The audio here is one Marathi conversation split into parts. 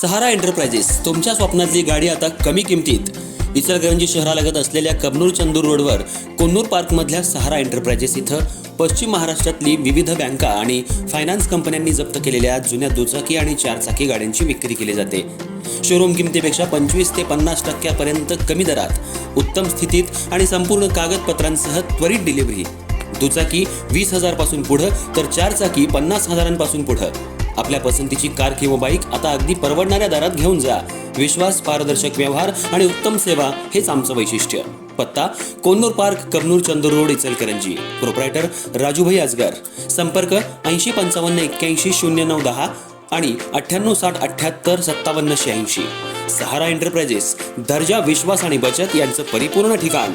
सहारा एंटरप्राइजेस तुमच्या स्वप्नातली गाडी आता कमी किमतीत. इचलकरंजी शहरालगत असलेल्या कबनूर चंदूर रोडवर कोन्नूर पार्कमधल्या सहारा एंटरप्राइजेस इथं पश्चिम महाराष्ट्रातली विविध बँका आणि फायनान्स कंपन्यांनी जप्त केलेल्या जुन्या दुचाकी आणि चारचाकी गाड्यांची विक्री केली जाते. शोरूम किमतीपेक्षा 25 ते 50% कमी दरात, उत्तम स्थितीत आणि संपूर्ण कागदपत्रांसह त्वरित डिलिव्हरी. दुचाकी 20,000 पासून पुढे तर चारचाकी 50,000 पुढे. आपल्या पसंतीची कार किंवा बाईक आता अगदी परवडणाऱ्या दरात घेऊन जा. विश्वास, पारदर्शक व्यवहार आणि उत्तम सेवा हेच आमचं वैशिष्ट्य. पत्ता Konnur park, Kabnur Chandur road, Ichalkaranji. Proprietor Rajubhai Ajgar. संपर्क 8055810910 आणि 9860785786. सहारा एंटरप्राइजेस, दर्जा, विश्वास आणि बचत यांचं परिपूर्ण ठिकाण.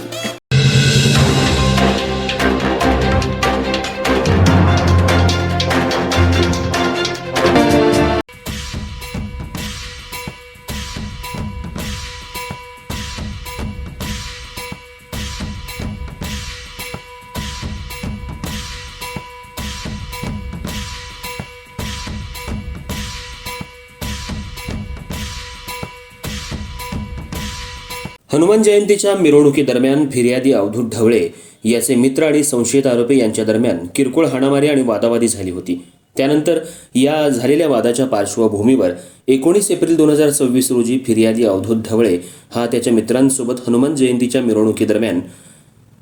हनुमान जयंतीच्या मिरवणुकीदरम्यान फिर्यादी अवधूत ढवळे याचे मित्र आणि संशयित आरोपी यांच्या दरम्यान किरकोळ हाणामारी आणि वादावादी झाली होती. त्यानंतर या झालेल्या वादाच्या पार्श्वभूमीवर 19 एप्रिल 2026 रोजी फिर्यादी अवधूत ढवळे हा त्याच्या मित्रांसोबत हनुमान जयंतीच्या मिरवणुकीदरम्यान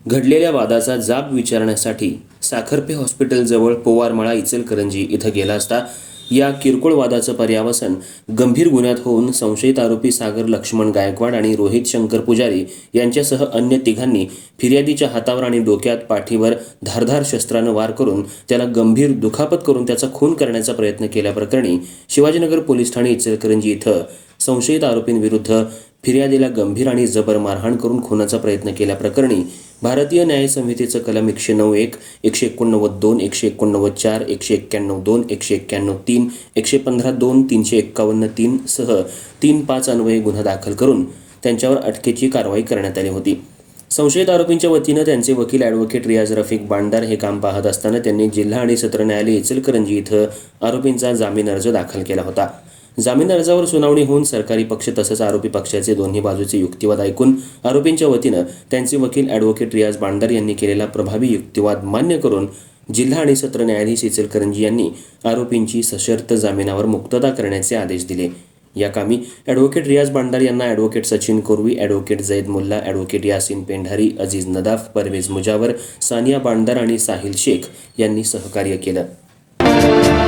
घडलेल्या वादाचा जाब विचारण्यासाठी साखरपे हॉस्पिटलजवळ पोवारमाळा, इचलकरंजी इथं गेला असता या किरकोळ वादाचं पर्यावसन गंभीर गुन्ह्यात होऊन संशयित आरोपी सागर लक्ष्मण गायकवाड आणि रोहित शंकर पुजारी यांच्यासह अन्य तिघांनी फिर्यादीच्या हातावर आणि डोक्यात, पाठीवर धारदार शस्त्रानं वार करून त्याला गंभीर दुखापत करून त्याचा खून करण्याचा प्रयत्न केल्याप्रकरणी शिवाजीनगर पोलीस ठाणे इचलकरंजी इथं संशयित आरोपींविरुद्ध फिर्यादीला गंभीर आणि जबर मारहाण करून खूनाचा प्रयत्न केल्याप्रकरणी भारतीय न्याय संहितेचं कलम 191, 189(2), 189(4), 191(2), 191(3), 115(2), 351(3) सह 3-5 अन्वये गुन्हा दाखल करून त्यांच्यावर अटकेची कारवाई करण्यात आली होती. संशयित आरोपींच्या वतीनं त्यांचे वकील ॲडव्होकेट रियाज रफिक बांडार हे काम पाहत असताना त्यांनी जिल्हा आणि सत्र न्यायालय इचलकरंजी इथं आरोपींचा जामीन अर्ज दाखल केला होता. जामीन अर्जावर सुनावणी होऊन सरकारी पक्ष तसंच आरोपी पक्षाचे दोन्ही बाजूचे युक्तिवाद ऐकून आरोपींच्या वतीनं त्यांचे वकील ॲडव्होकेट रियाज बांडार यांनी केलेला प्रभावी युक्तिवाद मान्य करून जिल्हा आणि सत्र न्यायाधीश इचलकरंजी यांनी आरोपींची सशर्त जामिनावर मुक्तता करण्याचे आदेश दिले. या कामी ॲडव्होकेट रियाज बांडार यांना advocate Sachin Korvi, advocate Zaid Mulla, advocate Yasin Pendhari, Aziz Nadaf, Parvez Mujawar, Saniya Bandar आणि साहिल शेख यांनी सहकार्य केलं.